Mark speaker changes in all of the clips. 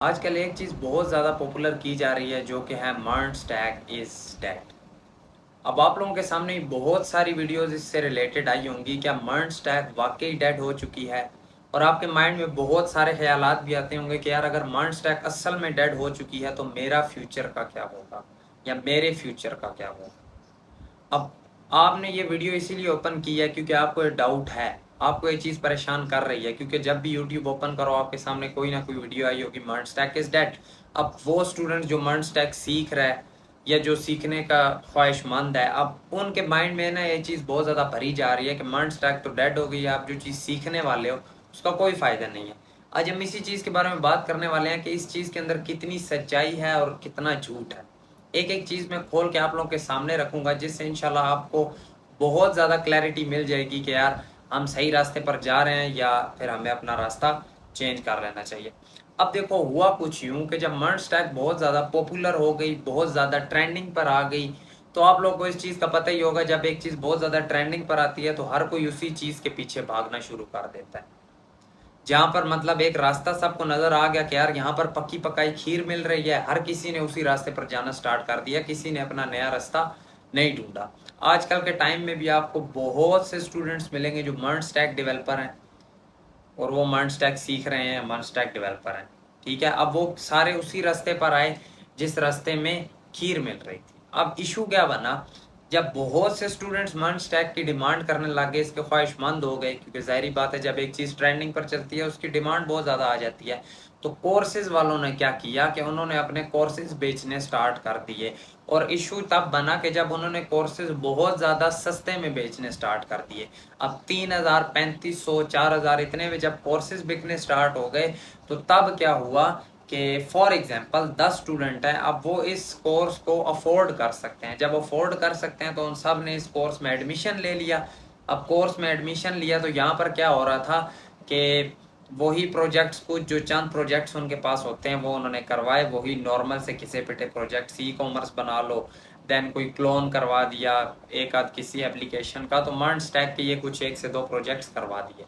Speaker 1: आजकल एक चीज़ बहुत ज़्यादा पॉपुलर की जा रही है जो कि है MERN स्टैक इज डेड। अब आप लोगों के सामने बहुत सारी वीडियोस इससे रिलेटेड आई होंगी। क्या MERN स्टैक वाकई डेड हो चुकी है? और आपके माइंड में बहुत सारे ख्यालात भी आते होंगे कि यार अगर MERN स्टैक असल में डेड हो चुकी है तो मेरा फ्यूचर का क्या होगा या मेरे फ्यूचर का क्या होगा। अब आपने ये वीडियो इसीलिए ओपन की है क्योंकि आपको ये डाउट है, आपको ये चीज़ परेशान कर रही है, क्योंकि जब भी यूट्यूब ओपन करो आपके सामने कोई ना कोई वीडियो आई होगी MERN स्टैक इज डेड। अब वो स्टूडेंट जो MERN स्टैक सीख रहा है या जो सीखने का ख्वाहिशमंद है, अब उनके माइंड में ना ये चीज़ बहुत ज़्यादा भरी जा रही है कि MERN स्टैक तो डेड हो गई है, आप जो चीज़ सीखने वाले हो उसका कोई फ़ायदा नहीं है। आज हम इसी चीज़ के बारे में बात करने वाले हैं कि इस चीज़ के अंदर कितनी सच्चाई है और कितना झूठ है। एक एक चीज़ मैं खोल के आप लोगों के सामने रखूंगा जिससे इंशाल्लाह आपको बहुत ज़्यादा क्लैरिटी मिल जाएगी कि यार हम सही रास्ते पर जा रहे हैं या फिर हमें अपना रास्ता चेंज कर लेना चाहिए। अब देखो, हुआ कुछ यूं कि जब MERN स्टैक बहुत ज़्यादा पॉपुलर हो गई, बहुत ज़्यादा ट्रेंडिंग पर आ गई, तो आप लोगों को इस चीज़ का पता ही होगा, जब एक चीज़ बहुत ज़्यादा ट्रेंडिंग पर आती है तो हर कोई उसी चीज़ के पीछे भागना शुरू कर देता है। जहाँ पर मतलब एक रास्ता सबको नजर आ गया कि यार यहाँ पर पक्की पकाई खीर मिल रही है, हर किसी ने उसी रास्ते पर जाना स्टार्ट कर दिया, किसी ने अपना नया रास्ता नहीं ढूंढा। आजकल के टाइम में भी आपको बहुत से स्टूडेंट्स मिलेंगे जो MERN स्टैक डेवलपर हैं और वो MERN स्टैक सीख रहे हैं, MERN स्टैक डेवलपर हैं। ठीक है, अब वो सारे उसी रास्ते पर आए जिस रास्ते में खीर मिल रही थी। अब इशू क्या बना, जब बहुत से स्टूडेंट्स MERN स्टैक की डिमांड करने लगे, इसके ख्वाहिशमंद हो गए, क्योंकि जाहिर बात है जब एक चीज़ ट्रेंडिंग पर चलती है उसकी डिमांड बहुत ज़्यादा आ जाती है। तो कोर्सेज वालों ने क्या किया कि उन्होंने अपने कोर्सेज बेचने स्टार्ट कर दिए। और इशू तब बना कि जब उन्होंने कोर्सेज बहुत ज़्यादा सस्ते में बेचने स्टार्ट कर दिए। अब 3,000, 3,500, 4,000 इतने में जब कोर्सेज बिकने स्टार्ट हो गए तो तब क्या हुआ कि फॉर एग्जांपल 10 स्टूडेंट हैं, अब वो इस कोर्स को अफोर्ड कर सकते हैं। जब अफोर्ड कर सकते हैं तो उन सब ने इस कोर्स में एडमिशन ले लिया। अब कोर्स में एडमिशन लिया तो यहाँ पर क्या हो रहा था कि वही प्रोजेक्ट्स, कुछ जो चंद प्रोजेक्ट्स उनके पास होते हैं वो उन्होंने करवाए, वही नॉर्मल से किसी पिटे प्रोजेक्ट्स, ई कॉमर्स बना लो, देन कोई क्लोन करवा दिया एक आध किसी एप्लीकेशन का, तो MERN स्टैक के ये कुछ 1 से 2 प्रोजेक्ट्स करवा दिए।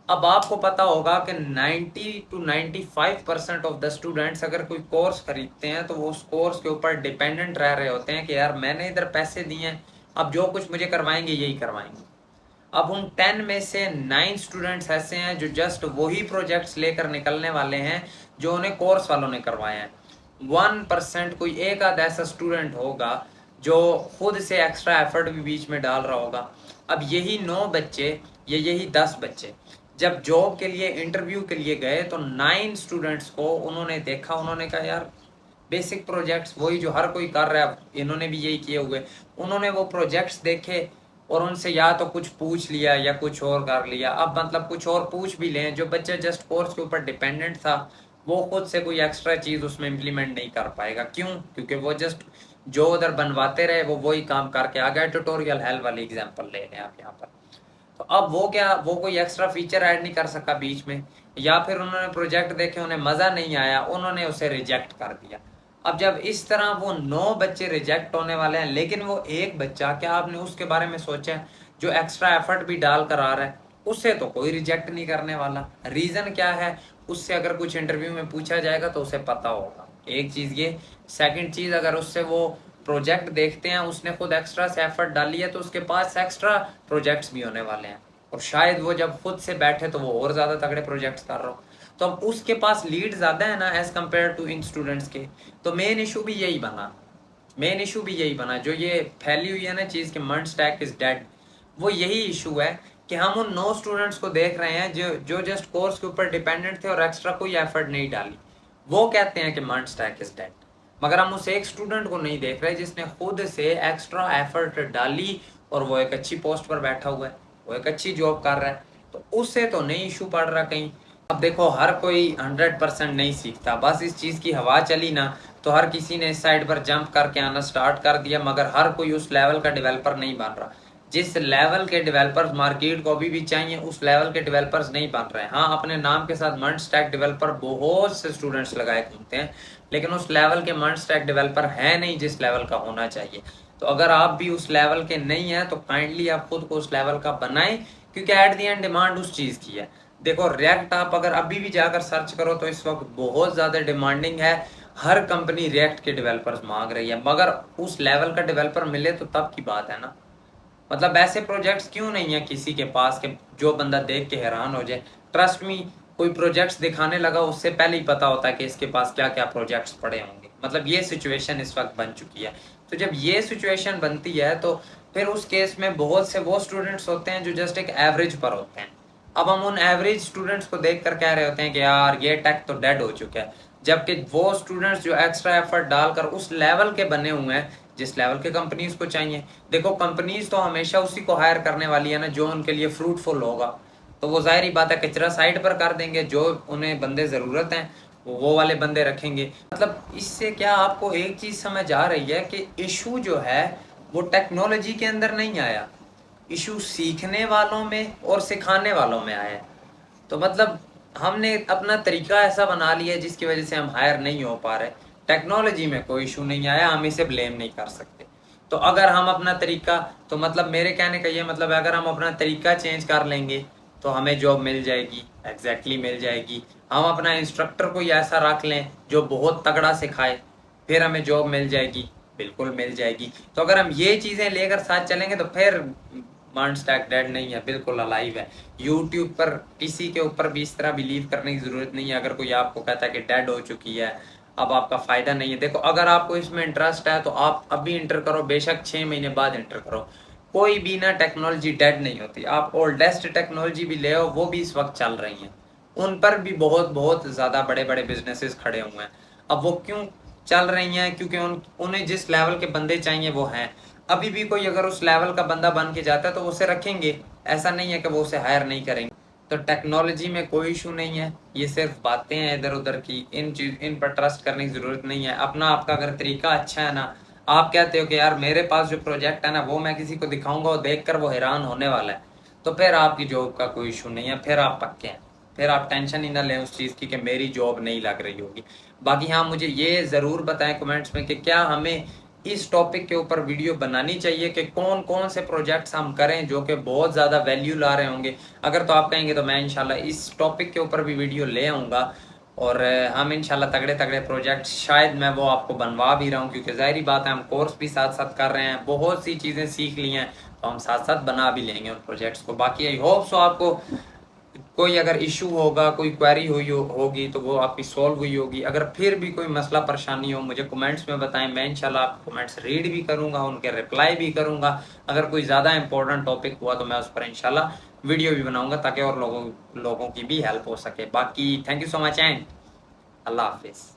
Speaker 1: अब आपको पता होगा कि 90 to 95% ऑफ द स्टूडेंट्स अगर कोई कोर्स खरीदते हैं तो वो उस कोर्स के ऊपर डिपेंडेंट रह रहे होते हैं कि यार मैंने इधर पैसे दिए हैं, अब जो कुछ मुझे करवाएंगे यही करवाएंगे। अब उन 10 में से 9 स्टूडेंट्स ऐसे हैं जो जस्ट वही प्रोजेक्ट्स लेकर निकलने वाले हैं जो उन्हें कोर्स वालों ने करवाए हैं। 1% कोई एक आध ऐसा स्टूडेंट होगा जो खुद से एक्स्ट्रा एफर्ट भी बीच में डाल रहा होगा। अब यही 9 बच्चे या यही 10 बच्चे जब जॉब के लिए इंटरव्यू के लिए गए तो 9 स्टूडेंट्स को उन्होंने देखा, उन्होंने कहा यार बेसिक प्रोजेक्ट्स वही जो हर कोई कर रहा है, इन्होंने भी यही किए हुए। उन्होंने वो प्रोजेक्ट्स देखे और उनसे या तो कुछ पूछ लिया या कुछ और कर लिया। अब मतलब कुछ और पूछ भी लें, जो बच्चा जस्ट कोर्स के ऊपर डिपेंडेंट था वो खुद से कोई एक्स्ट्रा चीज़ उसमें इम्प्लीमेंट नहीं कर पाएगा। क्यों? क्योंकि वो जस्ट जो उधर बनवाते रहे वो वही काम करके आ गया। ट्यूटोरियल हेल्प वाली एग्जांपल ले लें आप यहाँ पर। तो अब वो क्या, वो कोई एक्स्ट्रा फीचर ऐड नहीं कर सका बीच में, या फिर उन्होंने प्रोजेक्ट देखे उन्हें मज़ा नहीं आया, उन्होंने उसे रिजेक्ट कर दिया। अब जब इस तरह वो 9 बच्चे रिजेक्ट होने वाले हैं, लेकिन वो एक बच्चा, क्या आपने उसके बारे में सोचा है जो एक्स्ट्रा एफर्ट भी डाल कर आ रहा है, उससे तो कोई रिजेक्ट नहीं करने वाला। रीज़न क्या है, उससे अगर कुछ इंटरव्यू में पूछा जाएगा तो उसे पता होगा। एक चीज़ ये। सेकंड चीज़, अगर उससे वो प्रोजेक्ट देखते हैं, उसने खुद एक्स्ट्रा से एफर्ट डाली है तो उसके पास एक्स्ट्रा प्रोजेक्ट्स भी होने वाले हैं। और शायद वो जब खुद से बैठे तो वो और ज़्यादा तगड़े प्रोजेक्ट्स कर रहा हो, तो अब उसके पास लीड ज़्यादा है ना एज कम्पेयर टू इन स्टूडेंट्स के। तो मेन इशू भी यही बना, मेन इशू भी यही बना जो ये फैली हुई है ना चीज़ कि MERN स्टैक इज डेड। वो यही इशू है कि हम उन 9 स्टूडेंट्स को देख रहे हैं जो जस्ट कोर्स के ऊपर डिपेंडेंट थे और एक्स्ट्रा कोई एफर्ट नहीं डाली। वो कहते हैं कि MERN स्टैक इज डेड, मगर हम उस एक स्टूडेंट को नहीं देख रहे जिसने खुद से एक्स्ट्रा एफर्ट डाली और वो एक अच्छी पोस्ट पर बैठा हुआ है, वो एक अच्छी जॉब कर रहा है, तो उससे तो नहीं इशू पड़ रहा कहीं। अब देखो, हर कोई 100% नहीं सीखता, बस इस चीज़ की हवा चली ना तो हर किसी ने इस साइड पर जंप करके आना स्टार्ट कर दिया, मगर हर कोई उस लेवल का डेवलपर नहीं बन रहा। जिस लेवल के डेवलपर्स मार्केट को अभी भी चाहिए उस लेवल के डेवलपर्स नहीं बन रहे हैं। हाँ, अपने नाम के साथ MERN स्टैक डेवलपर बहुत से स्टूडेंट्स लगाए घूमते हैं, लेकिन उस लेवल के MERN स्टैक डेवलपर है नहीं जिस लेवल का होना चाहिए। तो अगर आप भी उस लेवल के नहीं हैं तो काइंडली आप खुद को उस लेवल का बनाएं, क्योंकि एट दी एंड डिमांड उस चीज़ की है। देखो रिएक्ट आप अगर अभी भी जाकर सर्च करो तो इस वक्त बहुत ज़्यादा डिमांडिंग है, हर कंपनी रिएक्ट के डेवलपर्स मांग रही है, मगर उस लेवल का डेवलपर मिले तो तब की बात है ना। मतलब ऐसे प्रोजेक्ट्स क्यों नहीं है किसी के पास के जो बंदा देख के हैरान हो जाए। ट्रस्ट मी, कोई प्रोजेक्ट्स दिखाने लगा उससे पहले ही पता होता है कि इसके पास क्या क्या प्रोजेक्ट्स पड़े होंगे। मतलब ये सिचुएशन इस वक्त बन चुकी है। तो जब ये सिचुएशन बनती है तो फिर उस केस में बहुत से वो स्टूडेंट्स होते हैं जो जस्ट एक एवरेज पर होते हैं। अब हम उन एवरेज स्टूडेंट्स को देख कर कह रहे होते हैं कि यार ये टेक तो डेड हो चुका है, जबकि वो स्टूडेंट्स जो एक्स्ट्रा एफर्ट डालकर उस लेवल के बने हुए हैं जिस लेवल के कंपनीज को चाहिए। देखो कंपनीज तो हमेशा उसी को हायर करने वाली है ना जो उनके लिए फ्रूटफुल होगा। तो वो जाहिर ही बात है कचरा साइड पर कर देंगे, जो उन्हें बंदे ज़रूरत हैं वो वाले बंदे रखेंगे। मतलब इससे क्या आपको एक चीज़ समझ आ रही है कि इशू जो है वो टेक्नोलॉजी के अंदर नहीं आया, इशू सीखने वालों में और सिखाने वालों में आया है। तो मतलब हमने अपना तरीका ऐसा बना लिया है जिसकी वजह से हम हायर नहीं हो पा रहे। टेक्नोलॉजी में कोई इशू नहीं आया, हम इसे ब्लेम नहीं कर सकते। तो अगर हम अपना तरीका, तो मतलब मेरे कहने का ये मतलब है अगर हम अपना तरीका चेंज कर लेंगे तो हमें जॉब मिल जाएगी, एग्जैक्टली मिल जाएगी। हम अपना इंस्ट्रक्टर कोई ऐसा रख लें जो बहुत तगड़ा सिखाए, फिर हमें जॉब मिल जाएगी, बिल्कुल मिल जाएगी। तो अगर हम ये चीज़ें लेकर साथ चलेंगे तो फिर मर्ज स्टैक डेड नहीं है, बिल्कुल अलाइव है। यूट्यूब पर किसी के ऊपर भी इस तरह बिलीव करने की ज़रूरत नहीं है। अगर कोई आपको कहता है कि डेड हो चुकी है, अब आपका फ़ायदा नहीं है। देखो अगर आपको इसमें इंटरेस्ट है तो आप अभी इंटर करो, बेशक 6 महीने बाद इंटर करो। कोई भी ना टेक्नोलॉजी डेड नहीं होती। आप ओल्डेस्ट टेक्नोलॉजी भी ले आओ, वो भी इस वक्त चल रही हैं, उन पर भी बहुत बहुत ज़्यादा बड़े बड़े बिजनेसेस खड़े हुए हैं। अब वो क्यों चल रही हैं? क्योंकि उन्हें जिस लेवल के बंदे चाहिए वो हैं। अभी भी कोई अगर उस लेवल का बंदा बन के जाता है तो उसे रखेंगे, ऐसा नहीं है कि वो उसे हायर नहीं करेंगे। तो टेक्नोलॉजी में कोई इशू नहीं है, ये सिर्फ बातें हैं इधर उधर की। इन पर ट्रस्ट करने की ज़रूरत नहीं है। अपना आपका अगर तरीका अच्छा है ना, आप कहते हो कि यार मेरे पास जो प्रोजेक्ट है ना वो मैं किसी को दिखाऊंगा और देख कर वो हैरान होने वाला है, तो फिर आपकी जॉब का कोई इशू नहीं है, फिर आप पक्के हैं। फिर आप टेंशन ही ना लें उस चीज़ की कि मेरी जॉब नहीं लग रही होगी। बाकी हाँ, मुझे ये ज़रूर बताएं कमेंट्स में कि क्या हमें इस टॉपिक के ऊपर वीडियो बनानी चाहिए कि कौन कौन से प्रोजेक्ट्स हम करें जो कि बहुत ज़्यादा वैल्यू ला रहे होंगे। अगर तो आप कहेंगे तो मैं इंशाल्लाह इस टॉपिक के ऊपर भी वीडियो ले आऊँगा, और हम इंशाल्लाह तगड़े तगड़े प्रोजेक्ट शायद मैं वो आपको बनवा भी रहा हूँ, क्योंकि ज़ाहिरी बात है हम कोर्स भी साथ साथ कर रहे हैं, बहुत सी चीज़ें सीख ली हैं, तो हम साथ साथ बना भी लेंगे उन प्रोजेक्ट्स को। बाकी आई होप सो आपको कोई अगर इशू होगा, कोई क्वेरी होगी तो वो आपकी सॉल्व हुई होगी। अगर फिर भी कोई मसला परेशानी हो मुझे कमेंट्स में बताएं, मैं इंशाल्लाह आपको कमेंट्स रीड भी करूंगा, उनके रिप्लाई भी करूंगा। अगर कोई ज़्यादा इंपॉर्टेंट टॉपिक हुआ तो मैं उस पर इंशाल्लाह वीडियो भी बनाऊंगा ताकि और लोगों की भी हेल्प हो सके। बाकी thank you so much and अल्लाह हाफिज़।